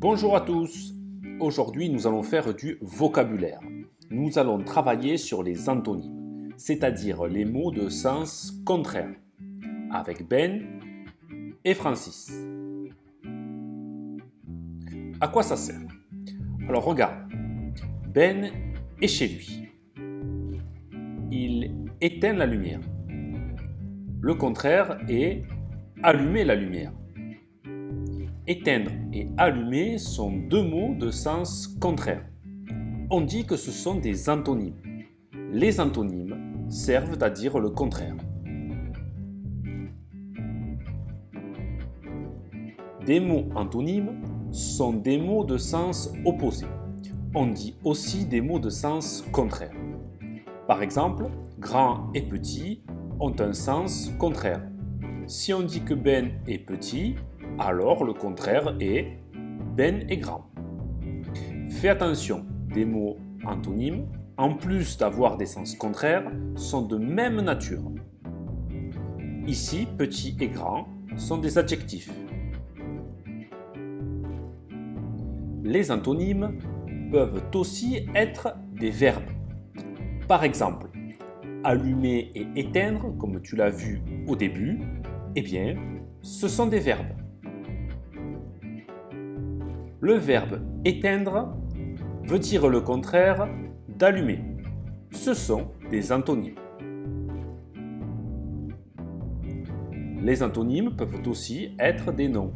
Bonjour à tous. Aujourd'hui, nous allons faire du vocabulaire. Nous allons travailler sur les antonymes, c'est-à-dire les mots de sens contraire, avec Ben et Francis. À quoi ça sert? Alors regarde, Ben est chez lui. Il éteint la lumière. Le contraire est allumer la lumière. Éteindre et allumer sont deux mots de sens contraire. On dit que ce sont des antonymes. Les antonymes servent à dire le contraire. Des mots antonymes sont des mots de sens opposé. On dit aussi des mots de sens contraire. Par exemple, grand et petit ont un sens contraire. Si on dit que Ben est petit, alors le contraire est Ben est grand. Fais attention, des mots antonymes, en plus d'avoir des sens contraires, sont de même nature. Ici, petit et grand sont des adjectifs. Les antonymes peuvent aussi être des verbes. Par exemple, allumer et éteindre, comme tu l'as vu au début, eh bien, ce sont des verbes. Le verbe éteindre veut dire le contraire d'allumer. Ce sont des antonymes. Les antonymes peuvent aussi être des noms.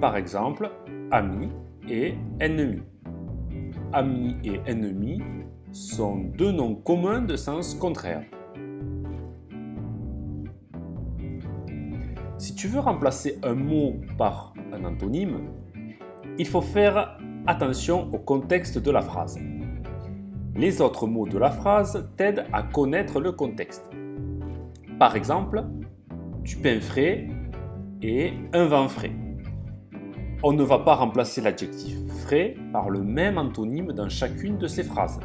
Par exemple, ami et ennemi. Ami et ennemi sont deux noms communs de sens contraire. Si tu veux remplacer un mot par un antonyme, il faut faire attention au contexte de la phrase. Les autres mots de la phrase t'aident à connaître le contexte. Par exemple, du pain frais et un vent frais. On ne va pas remplacer l'adjectif frais par le même antonyme dans chacune de ces phrases.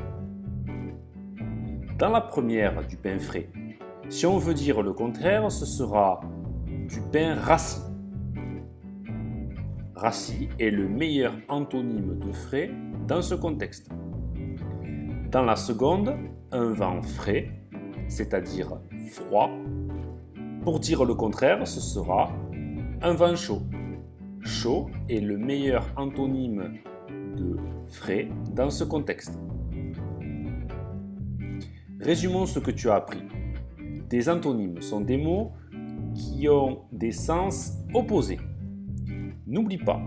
Dans la première, du pain frais, si on veut dire le contraire, ce sera du pain rassis. Rassis est le meilleur antonyme de frais dans ce contexte. Dans la seconde, un vent frais, c'est-à-dire froid. Pour dire le contraire, ce sera un vent chaud. Chaud est le meilleur antonyme de frais dans ce contexte. Résumons ce que tu as appris. Des antonymes sont des mots qui ont des sens opposés. N'oublie pas,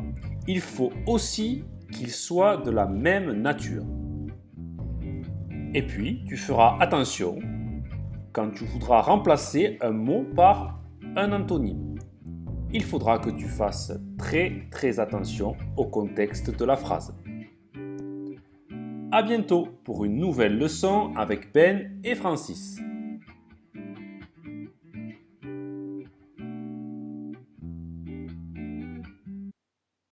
il faut aussi qu'ils soient de la même nature. Et puis, tu feras attention quand tu voudras remplacer un mot par un antonyme. Il faudra que tu fasses très attention au contexte de la phrase. À bientôt pour une nouvelle leçon avec Ben et Francis.